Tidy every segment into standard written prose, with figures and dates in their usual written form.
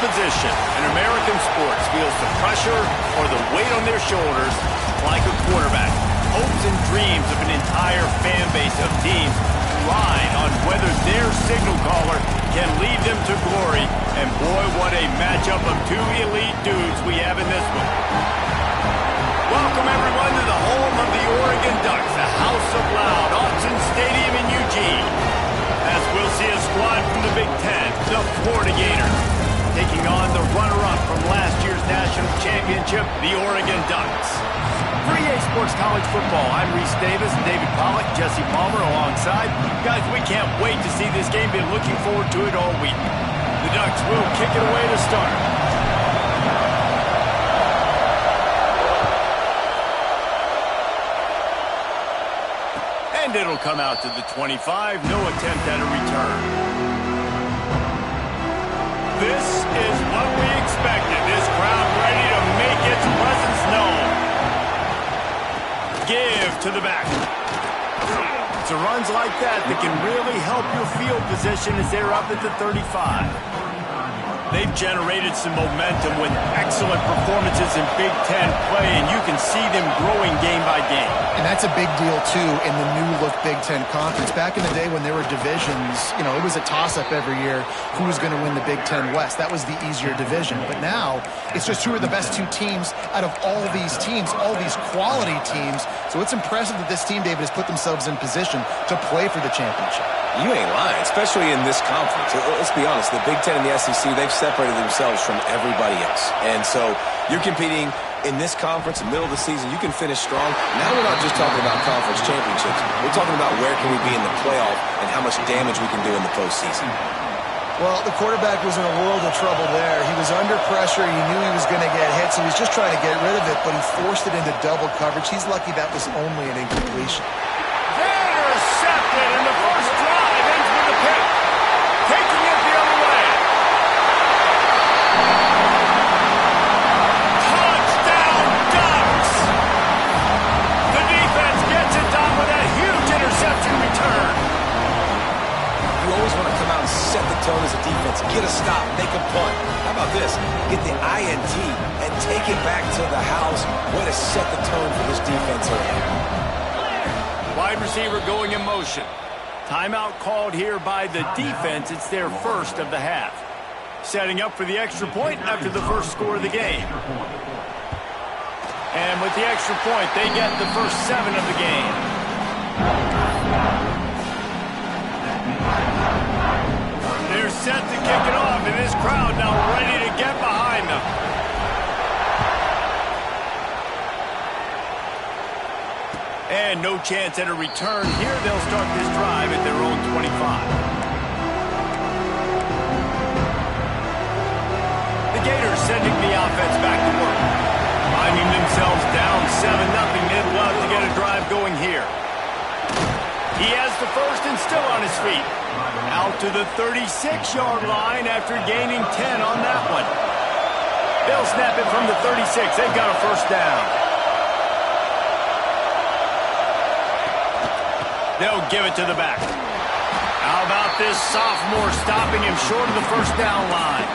position in American sports feels the pressure or the weight on their shoulders like a quarterback. Hopes and dreams of an entire fan base of teams ride on whether their signal caller can lead them to glory. And boy, what a matchup of two elite dudes we have in this one. Welcome everyone to the home of the Oregon Ducks, the House of Loud, Autzen Stadium in Eugene. As we'll see a squad from the Big Ten, the Florida Gators, taking on the runner-up from last year's national championship, the Oregon Ducks. For EA Sports College Football, I'm Reese Davis and David Pollack, Jesse Palmer alongside. Guys, we can't wait to see this game. Been looking forward to it all week. The Ducks will kick it away to start. And it'll come out to the 25. No attempt at a return. This is what we expected. This crowd ready to make its presence known. Give to the back. It's the runs like that that can really help your field position as they're up at the 35. They've generated some momentum with excellent performances in Big Ten play, and you can see them growing game by game. And that's a big deal, too, in the new-look Big Ten Conference. Back in the day when there were divisions, it was a toss-up every year who was going to win the Big Ten West. That was the easier division. But now, it's just who are the best two teams out of all these teams, all these quality teams. So it's impressive that this team, David, has put themselves in position to play for the championship. You ain't lying, especially in this conference. Let's be honest, the Big Ten and the SEC, they've separated themselves from everybody else. And so you're competing in this conference, in the middle of the season, you can finish strong. Now we're not just talking about conference championships. We're talking about where can we be in the playoff and how much damage we can do in the postseason. Well, the quarterback was in a world of trouble there. He was under pressure. He knew he was going to get hit, so he's just trying to get rid of it, but he forced it into double coverage. He's lucky that was only an incompletion. Intercepted, and the first drive ends with a pick. Taking it the other way. Touchdown, Ducks! The defense gets it done with that huge interception return. You always want to come out and set the tone as a defense. Get a stop, make a punt. How about this? Get the INT and take it back to the house. Way to set the tone for this defense here. Wide receiver going in motion. Timeout called here by the defense. It's their first of the half. Setting up for the extra point after the first score of the game. And with the extra point, they get the first 7 of the game. They're set to kick it off, and this crowd now ready to get behind them. And no chance at a return here. They'll start this drive at their own 25. The Gators sending the offense back to work. Finding themselves down 7-0. They'd love to get a drive going here. He has the first and still on his feet. Out to the 36-yard line after gaining 10 on that one. They'll snap it from the 36. They've got a first down. They'll give it to the back. How about this sophomore stopping him short of the first down line?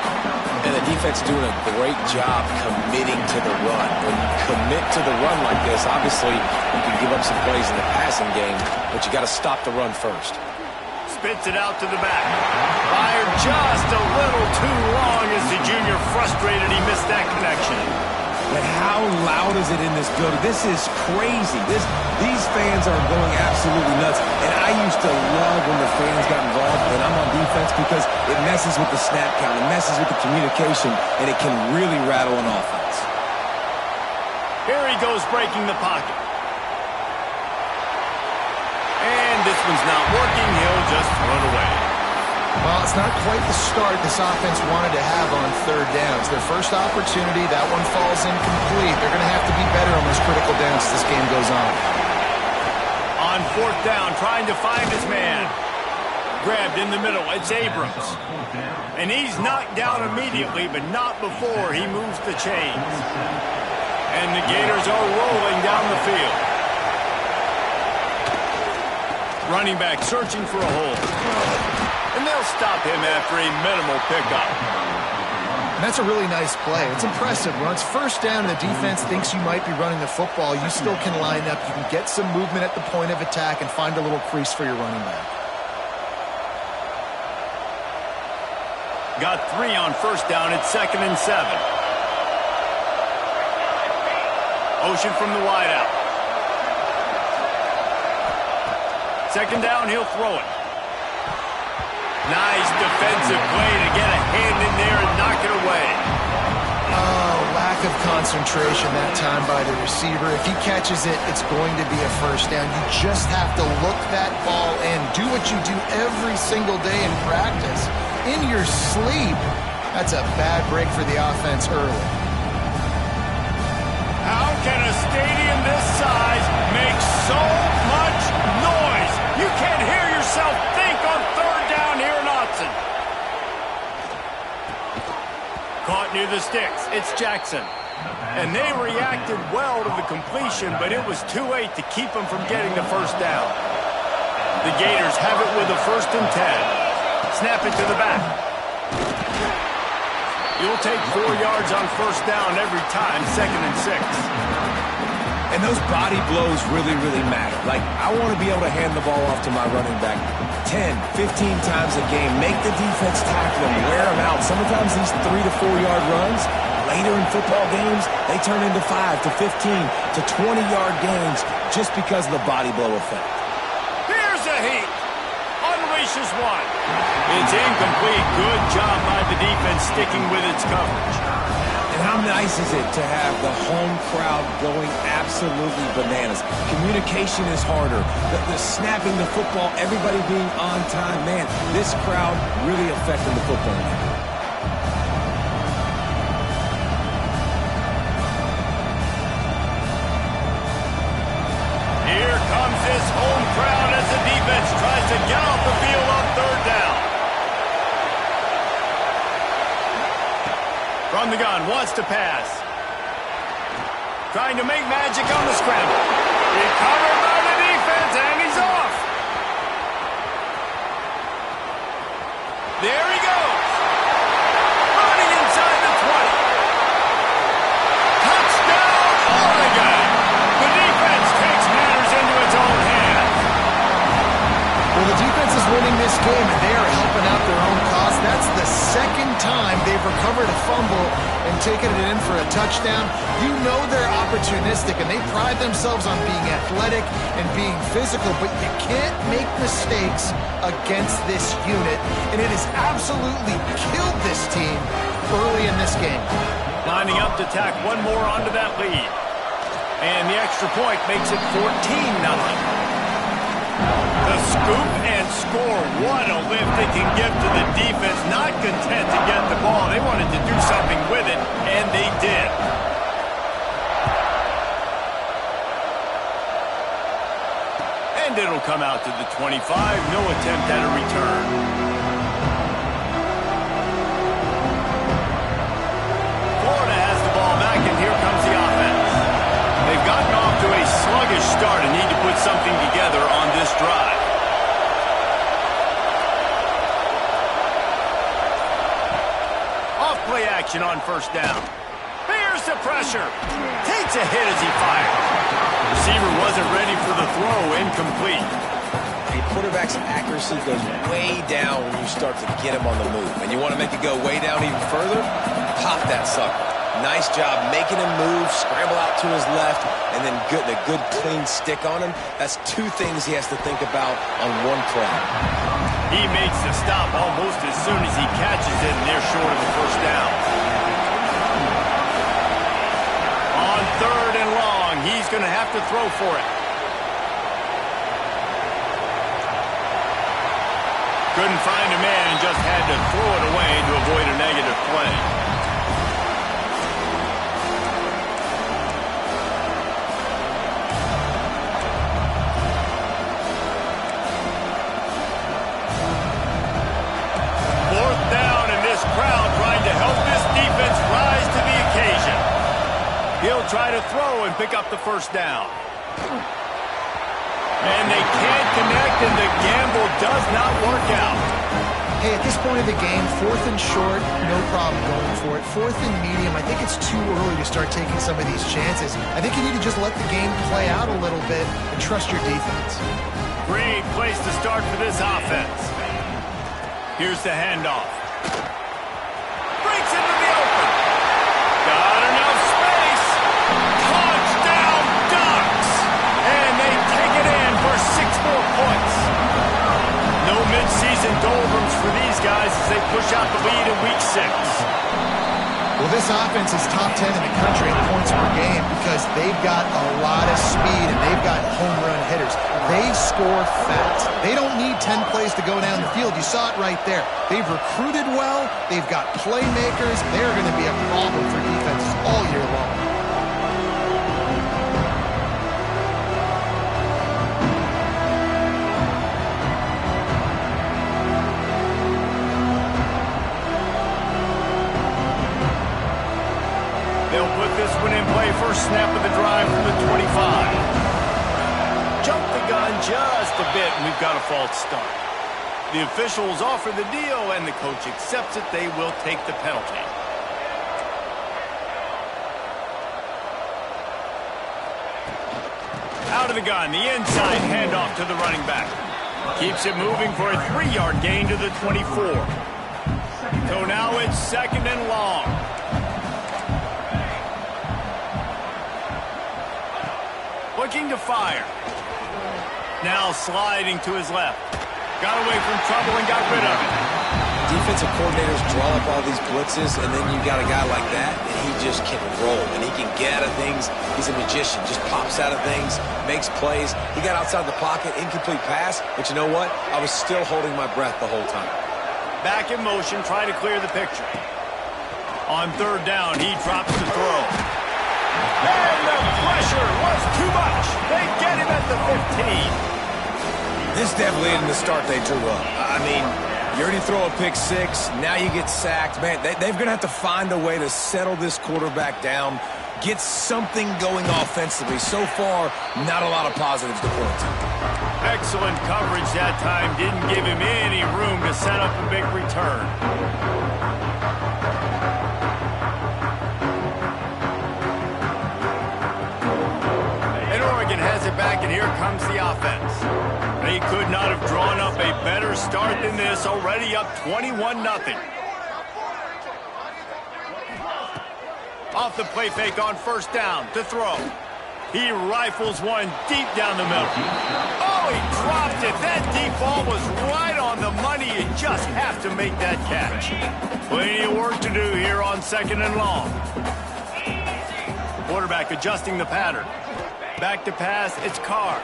And the defense doing a great job committing to the run. When you commit to the run like this, obviously you can give up some plays in the passing game, but you got to stop the run first. Spits it out to the back. Fired just a little too long as the junior frustrated he missed that connection. But how loud is it in this building? This is crazy. These fans are going absolutely nuts. And I used to love when the fans got involved when I'm on defense because it messes with the snap count, it messes with the communication, and it can really rattle an offense. Here he goes breaking the pocket. And this one's not working. He'll just throw it away. Well, it's not quite the start this offense wanted to have on third downs. Their first opportunity, that one falls incomplete. They're going to have to be better on those critical downs as this game goes on. On fourth down, trying to find his man. Grabbed in the middle, it's Abrams. And he's knocked down immediately, but not before he moves the chains. And the Gators are rolling down the field. Running back searching for a hole. And they'll stop him after a minimal pickup. And that's a really nice play. It's impressive. When it's first down and the defense thinks you might be running the football, you still can line up. You can get some movement at the point of attack and find a little crease for your running back. Got 3 on first down. It's 2nd and 7. Ocean from the wide out. 2nd down, he'll throw it. Nice defensive play to get a hand in there and knock it away. Oh, lack of concentration that time by the receiver. If he catches it, it's going to be a first down. You just have to look that ball in. Do what you do every single day in practice. In your sleep. That's a bad break for the offense early. How can a stadium this size make so much noise? You can't hear yourself think on 3rd down here in Autzen. Caught near the sticks. It's Jackson. And they reacted well to the completion, but it was too late to keep them from getting the first down. The Gators have it with a 1st and 10. Snap it to the back. You'll take 4 yards on first down every time, 2nd and 6. And those body blows really, really matter. Like, I want to be able to hand the ball off to my running back 10, 15 times a game. Make the defense tackle him, wear him out. Sometimes these 3 to 4 yard runs, later in football games, they turn into 5 to 15 to 20-yard gains just because of the body blow effect. Here's a heat. Unleashes one. It's incomplete. Good job by the defense sticking with its coverage. And how nice is it to have the home crowd going absolutely bananas? Communication is harder. The snapping the football, everybody being on time. Man, this crowd really affecting the football game. Here comes this home crowd as the defense tries to get off the field on 3rd down. From the gun, wants to pass. Trying to make magic on the scramble. Recovered by the defense, and he's off. There he goes. Running inside the 20. Touchdown, Oregon. The defense takes matters into its own hands. Well, the defense is winning this game, and they are helping out their own cause. That's the 2nd time they've recovered a fumble and taken it in for a touchdown. You know they're opportunistic, and they pride themselves on being athletic and being physical, but you can't make mistakes against this unit, and it has absolutely killed this team early in this game. Lining up to tack one more onto that lead. And the extra point makes it 14-0. The scoop and score. What a lift they can give to the defense. Not content to get the ball. They wanted to do something with it, and they did. And it'll come out to the 25. No attempt at a return. Florida has the ball back, and here comes the offense. They've gotten off to a sluggish start and need to put something together on this drive. Off-play action on first down. Here's the pressure. Takes a hit as he fires. Receiver wasn't ready for the throw. Incomplete. A quarterback's accuracy goes way down when you start to get him on the move. And you want to make it go way down even further? Pop that sucker. Nice job making him move, scramble out to his left, and then getting a good clean stick on him. That's 2 things he has to think about on one play. He makes the stop almost as soon as he catches it, and they're short of the first down. On 3rd and long, he's going to have to throw for it. Couldn't find a man and just had to throw it away to avoid a negative play. He'll try to throw and pick up the first down. And they can't connect, and the gamble does not work out. Hey, at this point of the game, 4th and short, no problem going for it. 4th and medium, I think it's too early to start taking some of these chances. I think you need to just let the game play out a little bit and trust your defense. Great place to start for this offense. Here's the handoff. Breaks into the open. Got enough space. Touchdown Ducks. And they take it in for 6 more points. No midseason doldrums for these guys as they push out the lead in week 6. Well, this offense is top 10 in the country in points per game because they've got a lot of speed and they've got home run hitters. They score fast. They don't need 10 plays to go down the field. You saw it right there. They've recruited well. They've got playmakers. They're going to be a problem for defenses all year long. They'll put this one in play. First snap of the drive from the 25. Jump the gun just a bit, and we've got a false start. The officials offer the deal, and the coach accepts it. They will take the penalty. Out of the gun, the inside handoff to the running back. Keeps it moving for a 3-yard gain to the 24. So now it's 2nd and long. Looking to fire. Now sliding to his left. Got away from trouble and got rid of it. Defensive coordinators draw up all these blitzes, and then you got a guy like that, and he just can roll, and he can get out of things. He's a magician, just pops out of things, makes plays. He got outside the pocket, incomplete pass, but you know what? I was still holding my breath the whole time. Back in motion, try to clear the picture. On 3rd down, he drops the throw. And the pressure was too much. They get him at the 15. This definitely isn't the start they drew up. I mean, you already throw a pick 6, now you get sacked. Man, they're going to have to find a way to settle this quarterback down, get something going offensively. So far, not a lot of positives to point to. Excellent coverage that time. Didn't give him any room to set up a big return. Has it back, and here comes the offense. They could not have drawn up a better start than this, already up 21-0. Off the play fake on 1st down to throw. He rifles one deep down the middle. Oh, he dropped it. That deep ball was right on the money. You just have to make that catch. Plenty of work to do here on 2nd and long. Quarterback adjusting the pattern. Back to pass, it's Carr.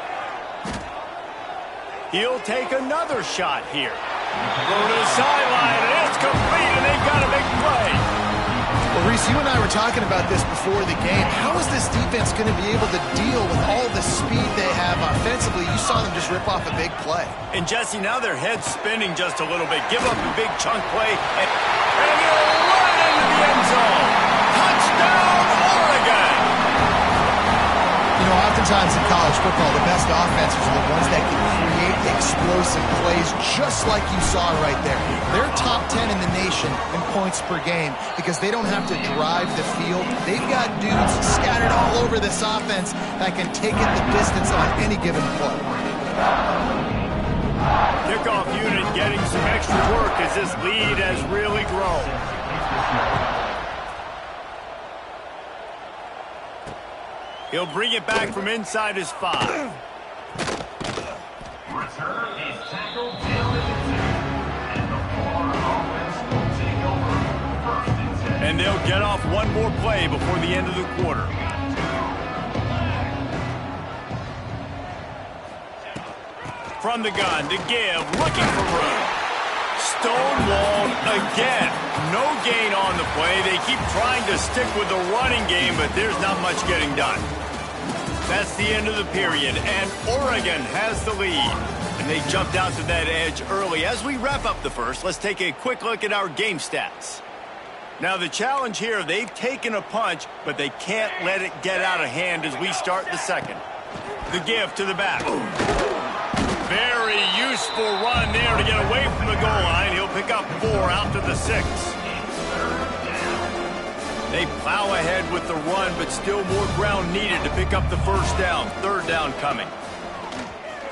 He'll take another shot here. Go to the sideline, and it's complete, and they've got a big play. Well, Reese, you and I were talking about this before the game. How is this defense going to be able to deal with all the speed they have offensively? You saw them just rip off a big play. And, Jesse, now their head's spinning just a little bit. Give up a big chunk play, and he'll run into the end zone. Touchdown, Oregon! You know, oftentimes in college football, the best offenses are the ones that can create explosive plays just like you saw right there. They're top 10 in the nation in points per game because they don't have to drive the field. They've got dudes scattered all over this offense that can take it the distance on any given play. Kickoff unit getting some extra work as this lead has really grown. He'll bring it back from inside his 5. Return is tackled down at the 10. And the Florida offense will take over 1st and 10. And they'll get off one more play before the end of the quarter. From the gun to give, looking for room. Stonewalled again. No gain on the play. They keep trying to stick with the running game, but there's not much getting done. That's the end of the period, and Oregon has the lead. And they jumped out to that edge early. As we wrap up the first, let's take a quick look at our game stats. Now, the challenge here, they've taken a punch, but they can't let it get out of hand as we start the second. The give to the back. Very useful run there there to get away from the goal line. He'll pick up 4 out to the 6. They plow ahead with the run, but still more ground needed to pick up the first down. Third down coming.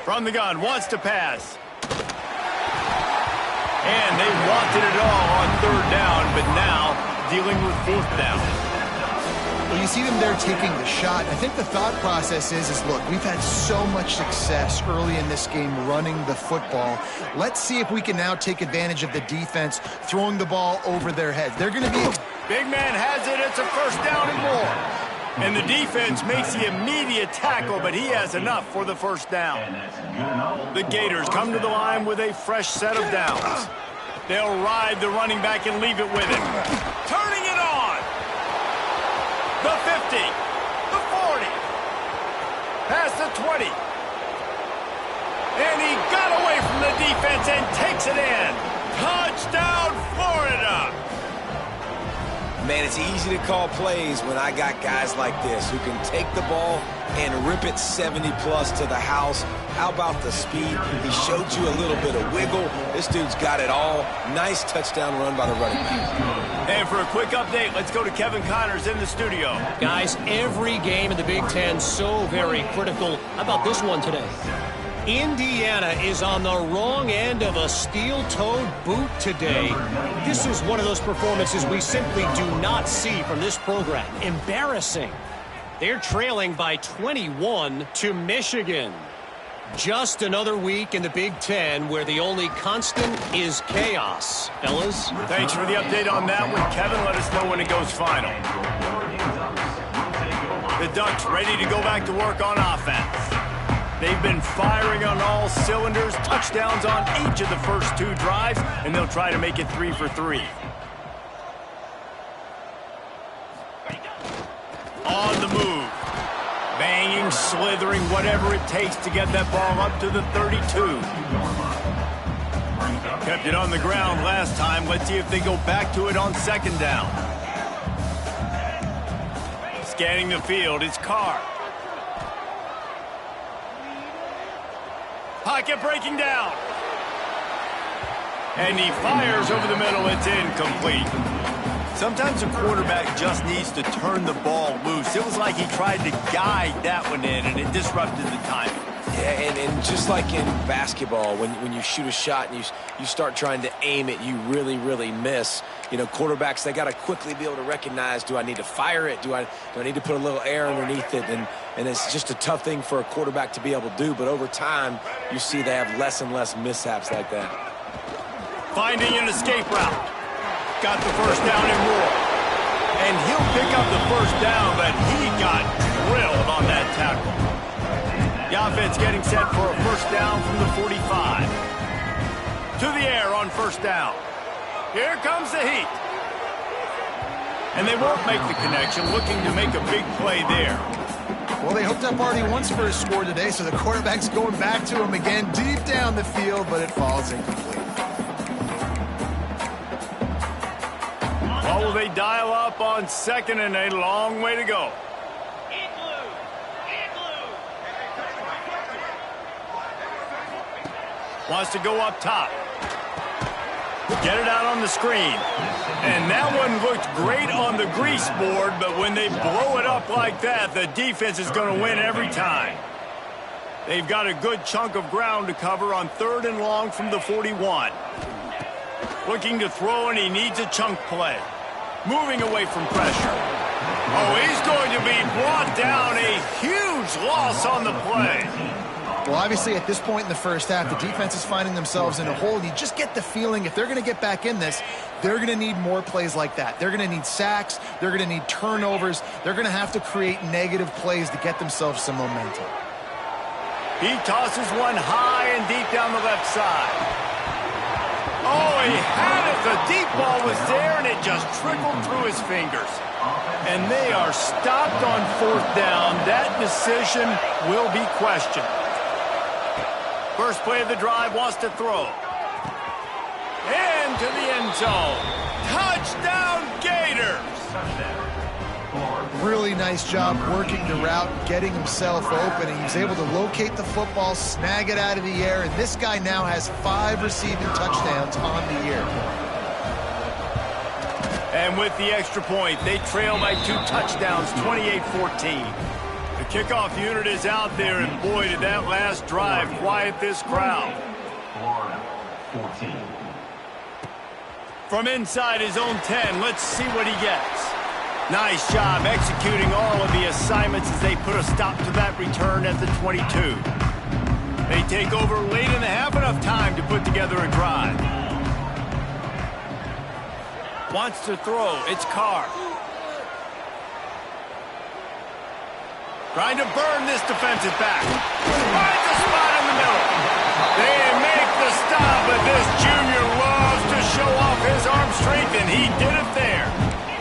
From the gun, wants to pass. And they wanted it all on third down, but now dealing with fourth down. Well, you see them there taking the shot. I think the thought process is look, we've had so much success early in this game running the football. Let's see if we can now take advantage of the defense throwing the ball over their heads. They're going to be... Big man has it. It's a first down and more. And the defense makes the immediate tackle, but he has enough for the first down. The Gators come to the line with a fresh set of downs. They'll ride the running back and leave it with him. Turning it on. The 50. The 40. Past the 20. And he got away from the defense and takes it in. Touchdown, Florida. Man, it's easy to call plays when I got guys like this who can take the ball and rip it 70-plus to the house. How about the speed? He showed you a little bit of wiggle. This dude's got it all. Nice touchdown run by the running back. And for a quick update, let's go to Kevin Connors in the studio. Guys, every game in the Big Ten so very critical. How about this one today? Indiana is on the wrong end of a steel-toed boot today. This is one of those performances we simply do not see from this program. Embarrassing. They're trailing by 21 to Michigan. Just another week in the Big Ten where the only constant is chaos. Fellas? Thanks for the update on that one, Kevin. Let us know when it goes final. The Ducks ready to go back to work on offense. They've been firing on all cylinders, touchdowns on each of the first 2 drives, and they'll try to make it 3 for 3. On the move. Banging, slithering, whatever it takes to get that ball up to the 32. Kept it on the ground last time. Let's see if they go back to it on second down. Scanning the field, it's Carr. Pocket breaking down. And he fires over the middle. It's incomplete. Sometimes a quarterback just needs to turn the ball loose. It was like he tried to guide that one in, and it disrupted the timing. Yeah, and just like in basketball, when you shoot a shot and you start trying to aim it, you really, really miss. You know, quarterbacks, they got to quickly be able to recognize, do I need to fire it? Do I need to put a little air underneath it? And it's just a tough thing for a quarterback to be able to do. But over time, you see they have less and less mishaps like that. Finding an escape route. Got the first down and more. And he'll pick up the first down, but he got drilled on that tackle. The offense getting set for a first down from the 45. To the air on first down. Here comes the heat. And they won't make the connection, looking to make a big play there. Well, they hooked up already once for a score today, so the quarterback's going back to him again deep down the field, but it falls incomplete. Well, will they dial up on second and a long way to go? Wants to go up top. Get it out on the screen. And that one looked great on the grease board, but when they blow it up like that, the defense is going to win every time. They've got a good chunk of ground to cover on third and long from the 41. Looking to throw, and he needs a chunk play. Moving away from pressure. Oh, he's going to be brought down. A huge loss on the play. Well, obviously, at this point in the first half, the defense is finding themselves in a hole. You just get the feeling if they're going to get back in this, they're going to need more plays like that. They're going to need sacks. They're going to need turnovers. They're going to have to create negative plays to get themselves some momentum. He tosses one high and deep down the left side. Oh, he had it. The deep ball was there, and it just trickled through his fingers. And they are stopped on fourth down. That decision will be questioned. First play of the drive, wants to throw. Into the end zone. Touchdown, Gators! Really nice job working the route, getting himself open, and he was able to locate the football, snag it out of the air, and this guy now has 5 receiving touchdowns on the year. And with the extra point, they trail by 2 touchdowns, 28-14. The kickoff unit is out there, and boy, did that last drive quiet this crowd. Florida, 14. From inside his own 10, let's see what he gets. Nice job executing all of the assignments as they put a stop to that return at the 22. They take over late in the half, enough time to put together a drive. Wants to throw, it's Carr. Trying to burn this defensive back. Finds a spot in the middle. They make the stop, but this junior loves to show off his arm strength, and he did it there.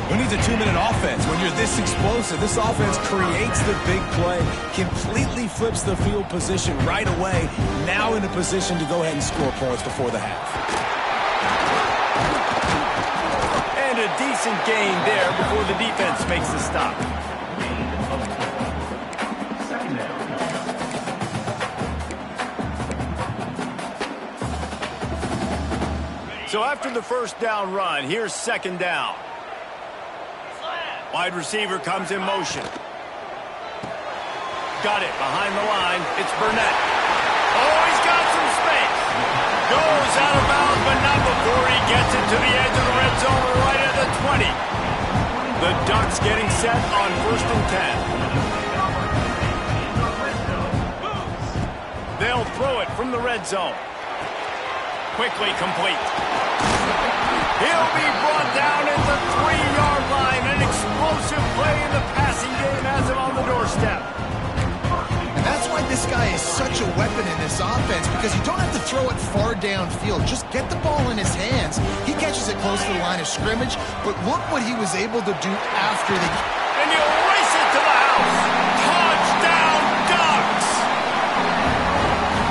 Who needs a 2-minute offense? When you're this explosive, this offense creates the big play, completely flips the field position right away, now in a position to go ahead and score points before the half. And a decent gain there before the defense makes the stop. So after the first down run, here's second down. Wide receiver comes in motion. Got it behind the line. It's Burnett. Oh, he's got some space. Goes out of bounds, but not before he gets it to the edge of the red zone right at the 20. The Ducks getting set on 1st and 10. They'll throw it from the red zone. Quickly complete. He'll be brought down at the 3-yard line. An explosive play in the passing game has him on the doorstep. And that's why this guy is such a weapon in this offense, because you don't have to throw it far downfield. Just get the ball in his hands. He catches it close to the line of scrimmage, but look what he was able to do after the... And he'll race it to the house. Touchdown, Ducks!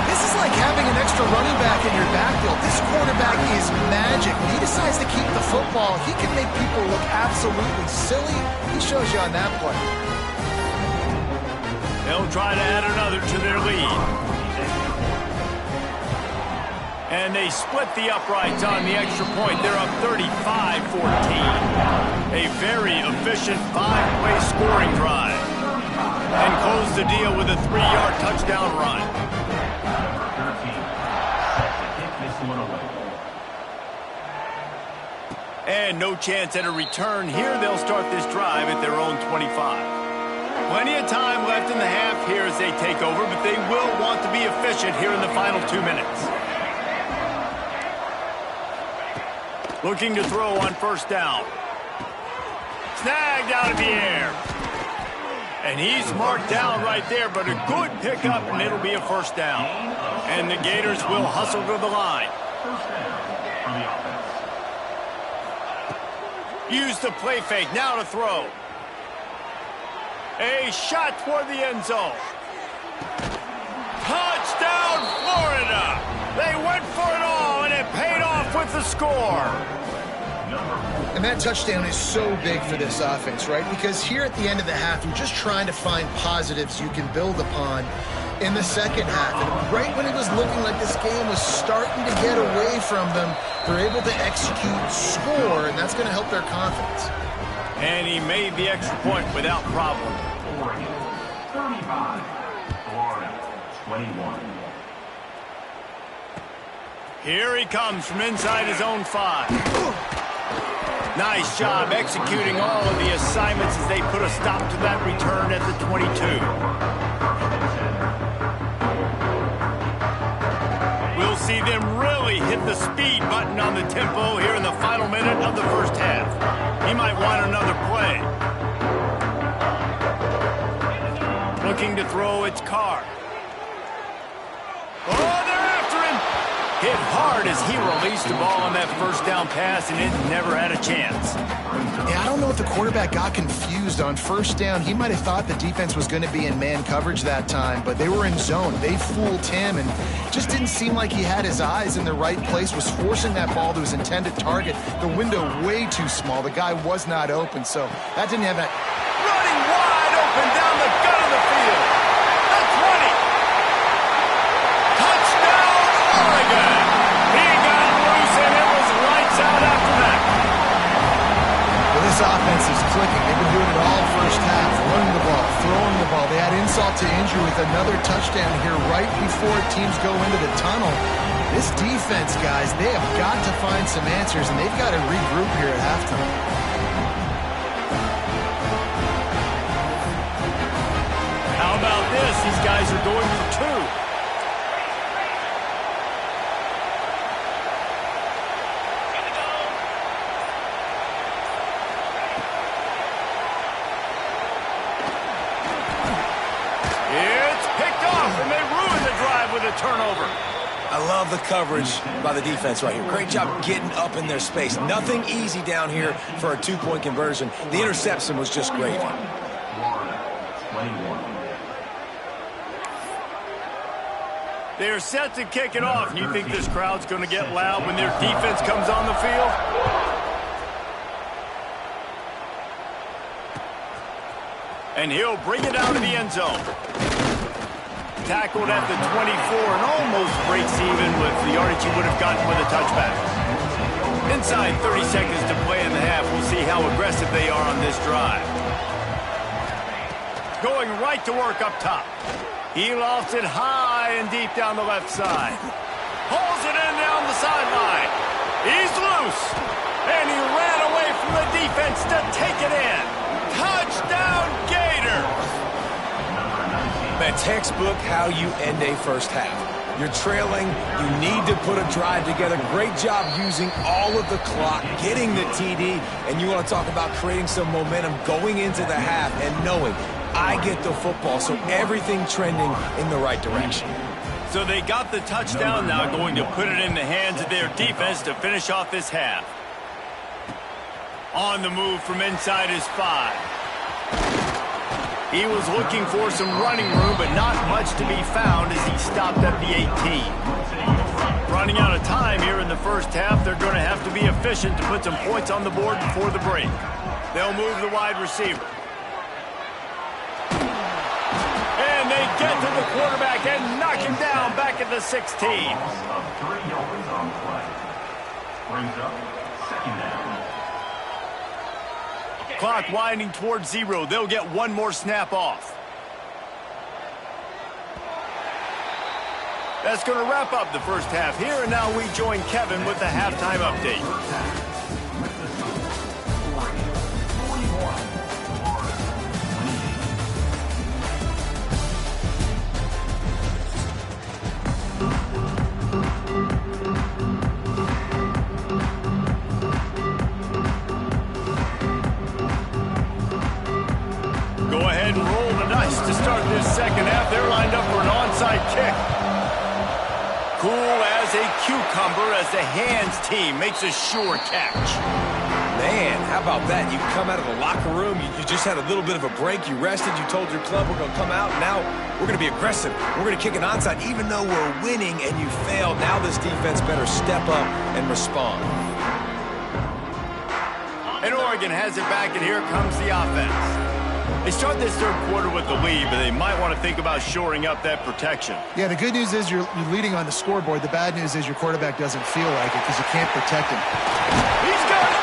This is like having an extra running back in your backfield. This quarterback is magic. When he decides to keep the football, he can make people look absolutely silly. He shows you on that play. They'll try to add another to their lead. And they split the uprights on the extra point. They're up 35-14. A very efficient 5-play scoring drive. And close the deal with a 3-yard touchdown run. And no chance at a return here. They'll start this drive at their own 25. Plenty of time left in the half here as they take over, but they will want to be efficient here in the final 2 minutes. Looking to throw on first down. Snagged out of the air. And he's marked down right there, but a good pickup, and it'll be a first down. And the Gators will hustle to the line. First down for the offense. Use the play fake, now to throw. A shot toward the end zone. Touchdown, Florida! They went for it all, and it paid off with the score. And that touchdown is so big for this offense, right? Because here at the end of the half, you're just trying to find positives you can build upon in the second half. And right when it was looking like this game was starting to get away from them, they're able to execute, score, and that's going to help their confidence. And he made the extra point without problem. Oregon, 35. Florida, 21. Here he comes from inside his own 5. Nice job executing all of the assignments as they put a stop to that return at the 22. We'll see them really hit the speed button on the tempo here in the final minute of the first half. He might want another play. Looking to throw, it's Carr. Oh, they're after him. Hit hard as he released the ball on that first down pass, and it never had a chance. Yeah, I don't know if the quarterback got confused on first down. He might have thought the defense was going to be in man coverage that time, but they were in zone. They fooled him, and just didn't seem like he had his eyes in the right place, was forcing that ball to his intended target. The window way too small. The guy was not open, so that didn't have that. Running first half, running the ball, throwing the ball. They add insult to injury with another touchdown here right before teams go into the tunnel. This defense, guys, they have got to find some answers, and they've got to regroup here at halftime. How about this? These guys are going for two. It's picked off, and they ruin the drive with a turnover. I love the coverage by the defense right here. Great job getting up in their space. Nothing easy down here for a two-point conversion. The interception was just great. They're set to kick it off. You think this crowd's going to get loud when their defense comes on the field? And he'll bring it out of the end zone. Tackled at the 24 and almost breaks even with the yardage he would have gotten with a touchback. Inside 30 seconds to play in the half. We'll see how aggressive they are on this drive. Going right to work up top. He lofts it high and deep down the left side. Pulls it in down the sideline. He's loose. And he ran away from the defense to take it in. Touchdown, Gators! Man, textbook how you end a first half. You're trailing. You need to put a drive together. Great job using all of the clock, getting the TD, and you want to talk about creating some momentum going into the half and knowing I get the football, so everything trending in the right direction. So they got the touchdown, now going to put it in the hands of their defense to finish off this half. On the move from inside his 5. He was looking for some running room, but not much to be found as he stopped at the 18. Running out of time here in the first half, they're going to have to be efficient to put some points on the board before the break. They'll move the wide receiver. And they get to the quarterback and knock him down back at the 16. 3 yards on play. Brings up second down. Clock winding towards 0. They'll get one more snap off. That's going to wrap up the first half here, and now we join Kevin with the halftime update. Go ahead and roll the dice to start this second half. They're lined up for an onside kick. Cool as a cucumber as the hands team makes a sure catch. Man, how about that? You come out of the locker room, you just had a little bit of a break, you rested, you told your club we're going to come out, now we're going to be aggressive. We're going to kick an onside even though we're winning and you failed. Now this defense better step up and respond. And Oregon has it back, and here comes the offense. They start this third quarter with the lead, but they might want to think about shoring up that protection. Yeah, the good news is you're leading on the scoreboard. The bad news is your quarterback doesn't feel like it because you can't protect him. He's got it!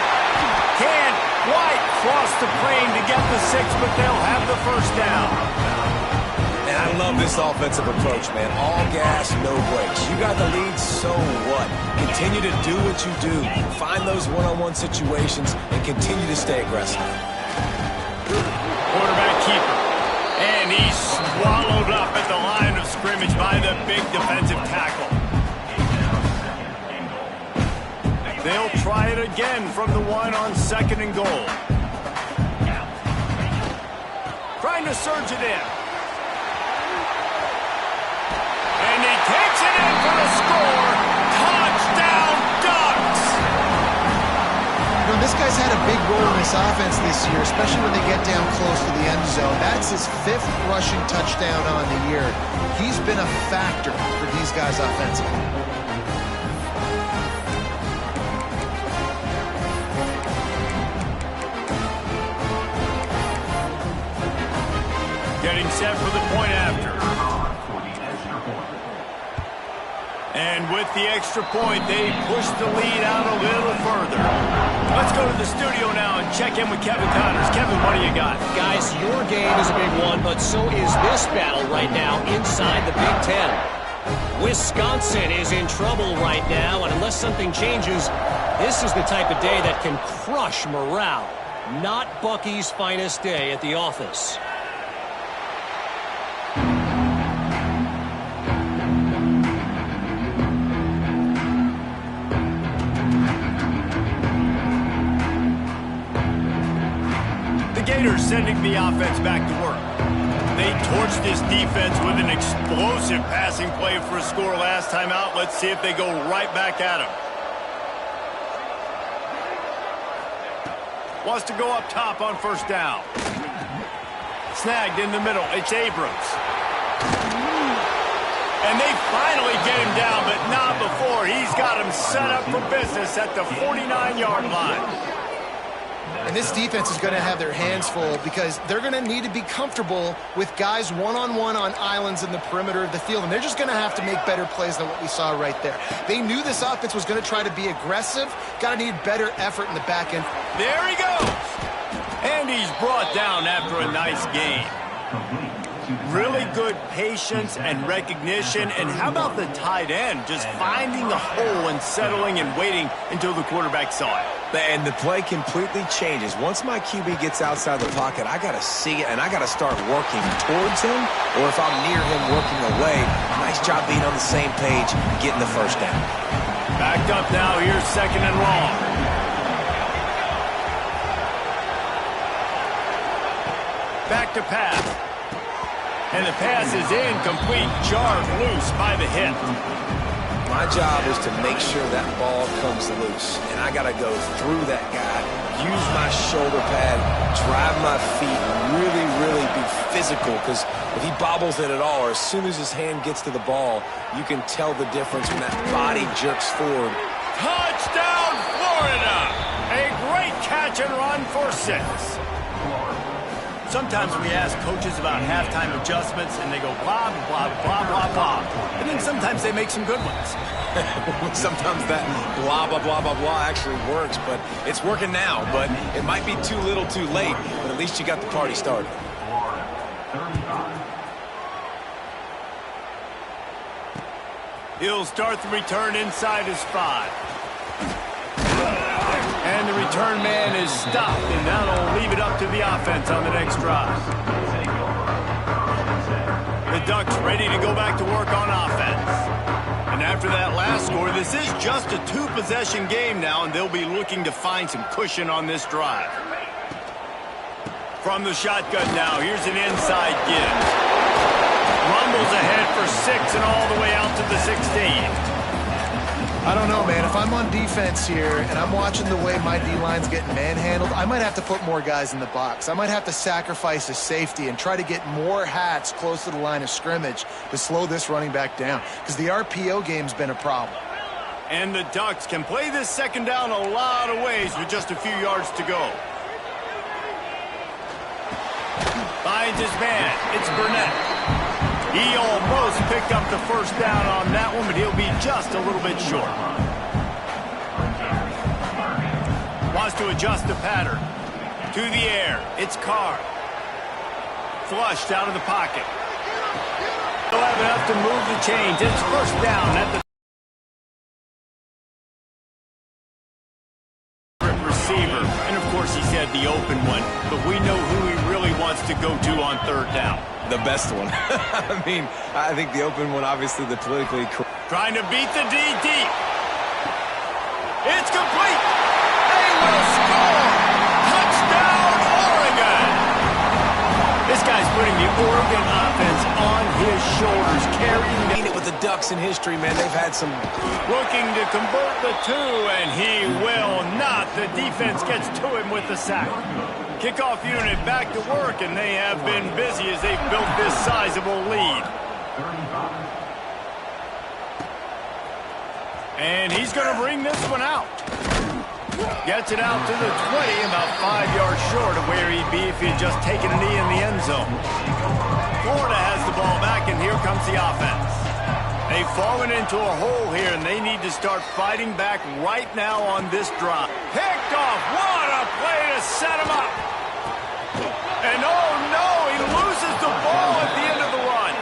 Can't quite cross the plane to get the 6, but they'll have the first down. And I love this offensive approach, man. All gas, no brakes. You got the lead, so what? Continue to do what you do. Find those one-on-one situations and continue to stay aggressive. Quarterback keeper. And he's swallowed up at the line of scrimmage by the big defensive tackle. They'll try it again from the 1 on 2nd and goal. Trying to surge it in. And he takes it in for the score. Touchdown, Ducks! You know, this guy's had a big role in this offense this year, especially when they get down close to the end zone. That's his 5th rushing touchdown on the year. He's been a factor for these guys offensively. Getting set for the point after. And And with the extra point, they push the lead out a little further. Let's go to the studio now and check in with Kevin Connors. Kevin, what do you got? Guys, your game is a big one, but so is this battle right now inside the Big Ten. Wisconsin is in trouble right now, and unless something changes, this is the type of day that can crush morale. Not Bucky's finest day at the office. The Gators sending the offense back to work. They torched this defense with an explosive passing play for a score last time out. Let's see if they go right back at him. Wants to go up top on first down. Snagged in the middle. It's Abrams. And they finally get him down, but not before. He's got him set up for business at the 49-yard line. And this defense is going to have their hands full because they're going to need to be comfortable with guys one-on-one on islands in the perimeter of the field. And they're just going to have to make better plays than what we saw right there. They knew this offense was going to try to be aggressive. Got to need better effort in the back end. There he goes. And he's brought down after a nice game. Really good patience and recognition. And how about the tight end just finding the hole and settling and waiting until the quarterback saw it? And the play completely changes. Once my QB gets outside the pocket, I got to see it, and I got to start working towards him, or if I'm near him working away, nice job being on the same page, getting the first down. Backed up now. Here's second and long. Back to pass. And the pass is incomplete, jarred loose by the hit. My job is to make sure that ball comes loose, and I got to go through that guy, use my shoulder pad, drive my feet, really, really be physical, because if he bobbles it at all, or as soon as his hand gets to the ball, you can tell the difference when that body jerks forward. Touchdown, Florida! A great catch and run for 6. Sometimes we ask coaches about halftime adjustments, and they go blah, blah, blah, blah, blah. And then sometimes they make some good ones. Sometimes that blah, blah, blah, blah, blah actually works, but it's working now. But it might be too little too late, but at least you got the party started. He'll start the return inside his 5. And the return man is stopped, and that'll leave it up to the offense on the next drive. The Ducks ready to go back to work on offense. And after that last score, this is just a 2-possession game now, and they'll be looking to find some cushion on this drive. From the shotgun now, here's an inside give. Rumbles ahead for 6 and all the way out to the 16. I don't know, man. If I'm on defense here and I'm watching the way my D-line's getting manhandled, I might have to put more guys in the box. I might have to sacrifice a safety and try to get more hats close to the line of scrimmage to slow this running back down, because the RPO game's been a problem. And the Ducks can play this second down a lot of ways with just a few yards to go. Finds his man. It's Burnett. He almost picked up the first down on that one, but he'll be just a little bit short. Wants to adjust the pattern. To the air. It's Carr. Flushed out of the pocket. He'll have enough to move the chains. It's first down at the receiver. And, of course, he said the open one, but we know who he really wants to go to on third down. The best one. I mean, I think the open one, obviously the politically correct. Trying to beat the D deep. It's complete. They will score. Touchdown, Oregon. This guy's putting the Oregon offense on his shoulders, carrying it with the Ducks in history, man. They've had some. Looking to convert the 2, and he will not. The defense gets to him with the sack. Kickoff unit back to work, and they have been busy as they've built this sizable lead. And he's going to bring this one out. Gets it out to the 20, about 5 yards short of where he'd be if he had just taken a knee in the end zone. Florida has the ball back, and here comes the offense. They've fallen into a hole here, and they need to start fighting back right now on this drive. Picked off. What a play to set him up. And oh no, he loses the ball at the end of the run.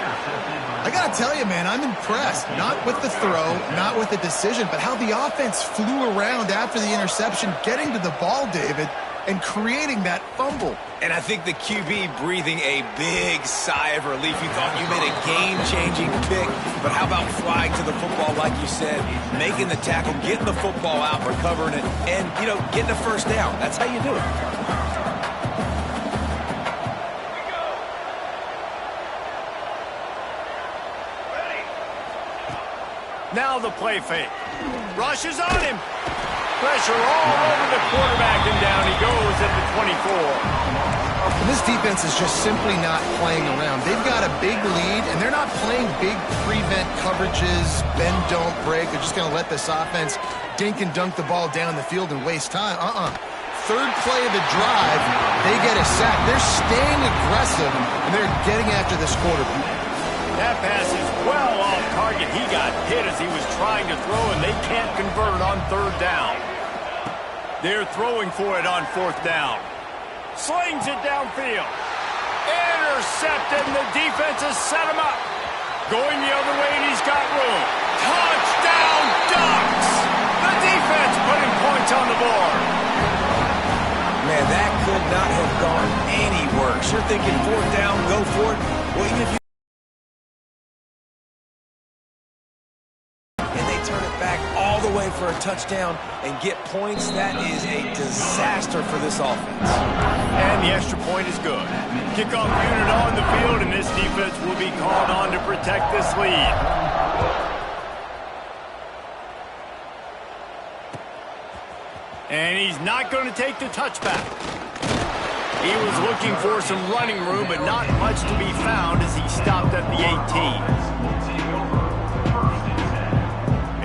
I got to tell you, man, I'm impressed. Not with the throw, not with the decision, but how the offense flew around after the interception, getting to the ball, David, and creating that fumble. And I think the QB breathing a big sigh of relief. You thought you made a game-changing pick, but how about flying to the football, like you said, making the tackle, getting the football out, recovering it, and, getting a first down. That's how you do it. Now the play fake. Rushes on him. Pressure all over the quarterback, and down he goes at the 24. And this defense is just simply not playing around. They've got a big lead, and they're not playing big prevent coverages, bend, don't break. They're just going to let this offense dink and dunk the ball down the field and waste time. Third play of the drive, they get a sack. They're staying aggressive, and they're getting after this quarterback. That pass is well off target. He got hit as he was trying to throw, and they can't convert on third down. They're throwing for it on fourth down. Slings it downfield. Intercepted, and the defense has set him up. Going the other way, and he's got room. Touchdown, Ducks! The defense putting points on the board. Man, that could not have gone any worse. You're thinking fourth down, go for it. Well, even if you for a touchdown and get points, that is a disaster for this offense. And the extra point is good. Kickoff unit on the field, and this defense will be called on to protect this lead. And he's not going to take the touchback. He was looking for some running room, but not much to be found as he stopped at the 18.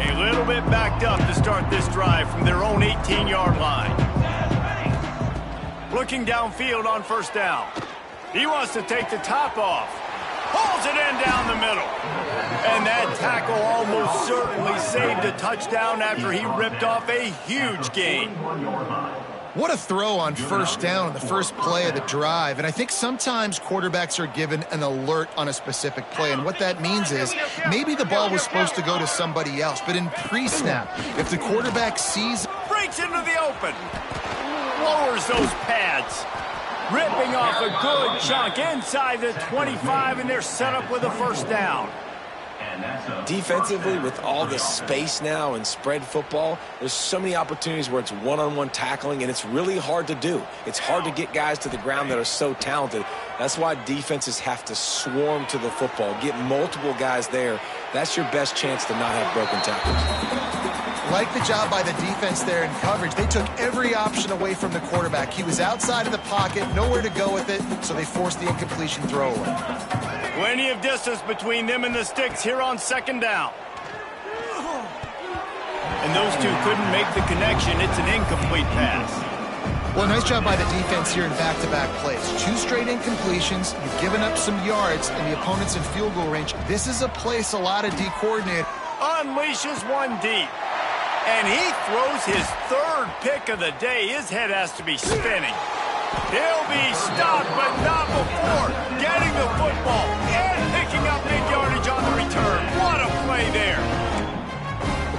A little bit backed up to start this drive from their own 18-yard line. Looking downfield on first down. He wants to take the top off. Pulls it in down the middle. And that tackle almost certainly saved a touchdown after he ripped off a huge gain. What a throw on first down on the first play of the drive. And I think sometimes quarterbacks are given an alert on a specific play. And what that means is maybe the ball was supposed to go to somebody else. But in pre-snap, if the quarterback sees... Breaks into the open. Lowers those pads. Ripping off a good chunk inside the 25, and they're set up with a first down. Defensively, with all the space now and spread football, there's so many opportunities where it's one-on-one tackling, and it's really hard to do. It's hard to get guys to the ground that are so talented. That's why defenses have to swarm to the football, get multiple guys there. That's your best chance to not have broken tackles. Like the job by the defense there in coverage. They took every option away from the quarterback. He was outside of the pocket, nowhere to go with it, so they forced the incompletion throwaway. Plenty of distance between them and the sticks here on second down. And those two couldn't make the connection. It's an incomplete pass. Well, nice job by the defense here in back-to-back plays. 2 straight incompletions. You've given up some yards, and the opponent's in field goal range. This is a place a lot of D coordinate. Unleashes one deep. And he throws his third pick of the day. His head has to be spinning. He'll be stopped, but not before getting the football and picking up big yardage on the return. What a play there.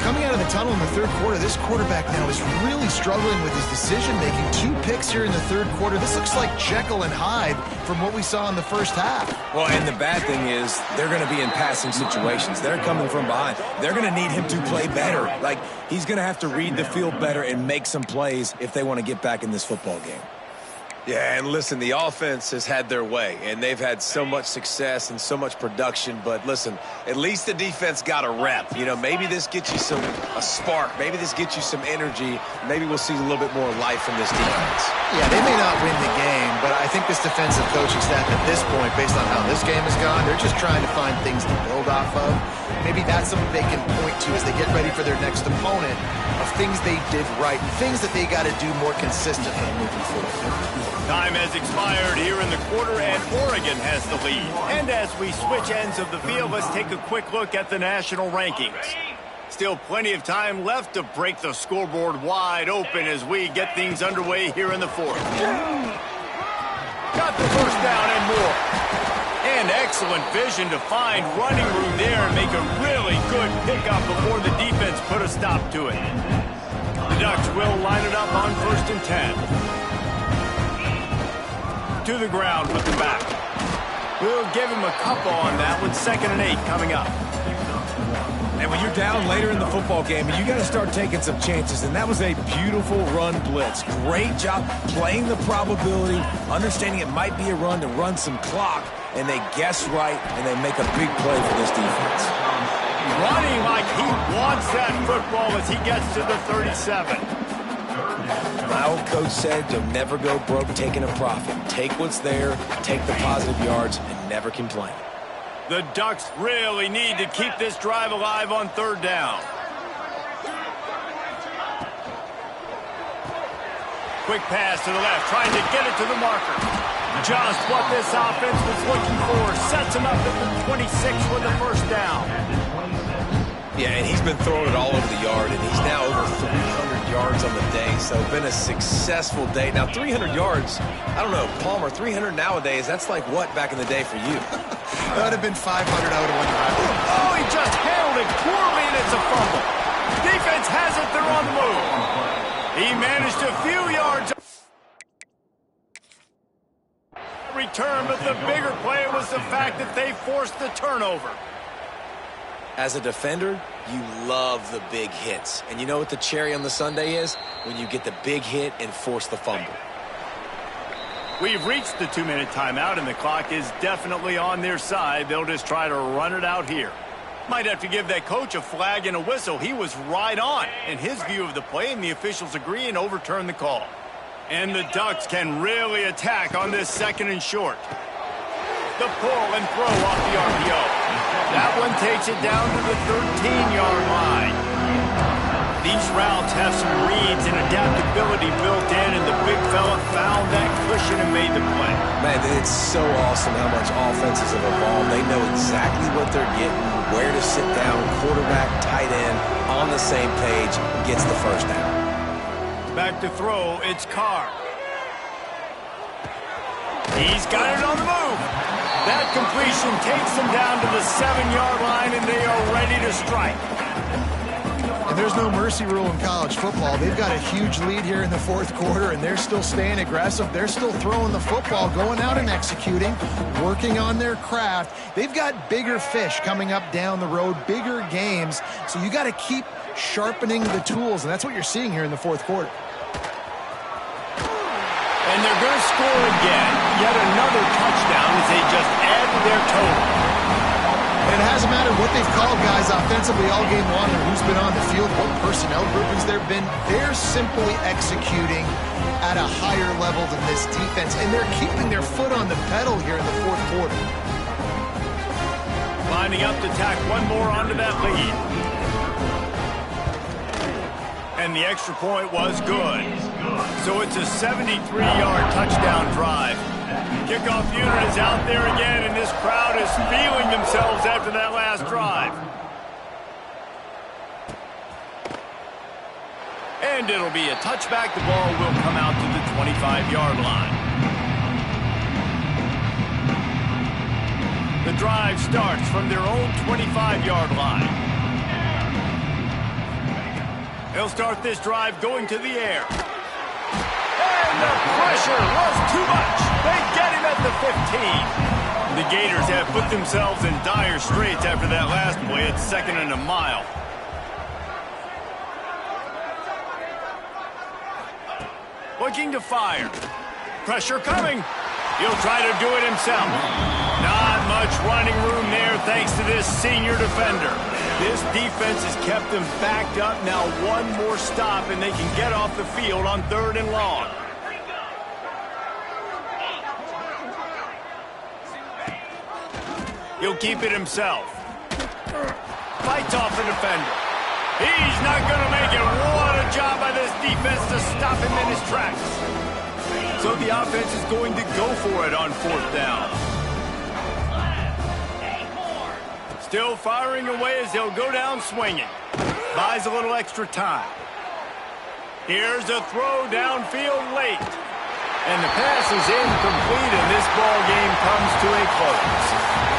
Coming out of the tunnel in the third quarter, this quarterback now is really struggling with his decision-making. 2 picks here in the third quarter. This looks like Jekyll and Hyde from what we saw in the first half. Well, and the bad thing is they're going to be in passing situations. They're coming from behind. They're going to need him to play better. Like, he's going to have to read the field better and make some plays if they want to get back in this football game. Yeah, and listen, the offense has had their way, and they've had so much success and so much production. But listen, at least the defense got a rep. You know, maybe this gets you a spark. Maybe this gets you some energy. Maybe we'll see a little bit more life from this defense. Yeah, they may not win the game, but I think this defensive coaching staff at this point, based on how this game has gone, they're just trying to find things to build off of. Maybe that's something they can point to as they get ready for their next opponent, of things they did right, things that they got to do more consistently moving forward. Time has expired here in the quarter, and Oregon has the lead. And as we switch ends of the field, let's take a quick look at the national rankings. Still plenty of time left to break the scoreboard wide open as we get things underway here in the fourth. Got the first down and more. And excellent vision to find running room there and make a really good pickup before the defense put a stop to it. The Ducks will line it up on 1st and 10. To the ground with the back. We'll give him a couple on that with 2nd and 8 coming up. And when you're down later in the football game, you got to start taking some chances, and that was a beautiful run blitz. Great job playing the probability, understanding it might be a run to run some clock, and they guess right, and they make a big play for this defense. Running like he wants that football as he gets to the 37. My old coach said you'll never go broke taking a profit. Take what's there, take the positive yards, and never complain. The Ducks really need to keep this drive alive on 3rd down. Quick pass to the left, trying to get it to the marker. Just what this offense was looking for. Sets him up at the 26 for the first down. Yeah, and he's been throwing it all over the yard, and he's now over 300 yards on the day, so been a successful day. Now, 300 yards, I don't know, Palmer, 300 nowadays, that's like what back in the day for you? That would have been 500 out of one drive. Oh, he just handled it poorly, and it's a fumble. Defense has it, they're on the move. He managed a few yards. Return, but the bigger play was the fact that they forced the turnover. As a defender, you love the big hits. And you know what the cherry on the sundae is? When you get the big hit and force the fumble. We've reached the 2-minute timeout, and the clock is definitely on their side. They'll just try to run it out here. Might have to give that coach a flag and a whistle. He was right on in his view of the play, and the officials agree and overturn the call. And the Ducks can really attack on this 2nd and short. The pull and throw off the RPO. That one takes it down to the 13-yard line. These routes have some reads and adaptability built in, and the big fella found that cushion and made the play. Man, it's so awesome how much offenses have evolved. They know exactly what they're getting, where to sit down, quarterback, tight end, on the same page, gets the first down. Back to throw, it's Carr. He's got it on the move. That completion takes them down to the 7-yard line, and they are ready to strike. And there's no mercy rule in college football. They've got a huge lead here in the 4th quarter, and they're still staying aggressive. They're still throwing the football, going out and executing, working on their craft. They've got bigger fish coming up down the road, bigger games. So you got to keep sharpening the tools, and that's what you're seeing here in the 4th quarter. And they're going to score again. Yet another touchdown as they just add to their total. And it hasn't mattered what they've called guys offensively all game long and who's been on the field, what personnel groupings there have been. They're simply executing at a higher level than this defense, and they're keeping their foot on the pedal here in the 4th quarter. Lining up to tack one more onto that lead. And the extra point was good. So it's a 73-yard touchdown drive. Kickoff unit is out there again, and this crowd is feeling themselves after that last drive. And it'll be a touchback. The ball will come out to the 25-yard line. The drive starts from their own 25-yard line. They'll start this drive going to the air. And the pressure was too much. They get him at the 15. The Gators have put themselves in dire straits after that last play at 2nd and a mile. Looking to fire. Pressure coming. He'll try to do it himself. Not much running room there thanks to this senior defender. This defense has kept them backed up. Now one more stop and they can get off the field on 3rd and long. He'll keep it himself. Fights off the defender. He's not going to make it. What a job by this defense to stop him in his tracks. So the offense is going to go for it on 4th down. Still firing away as they'll go down swinging. Buys a little extra time. Here's a throw downfield late. And the pass is incomplete, and this ball game comes to a close.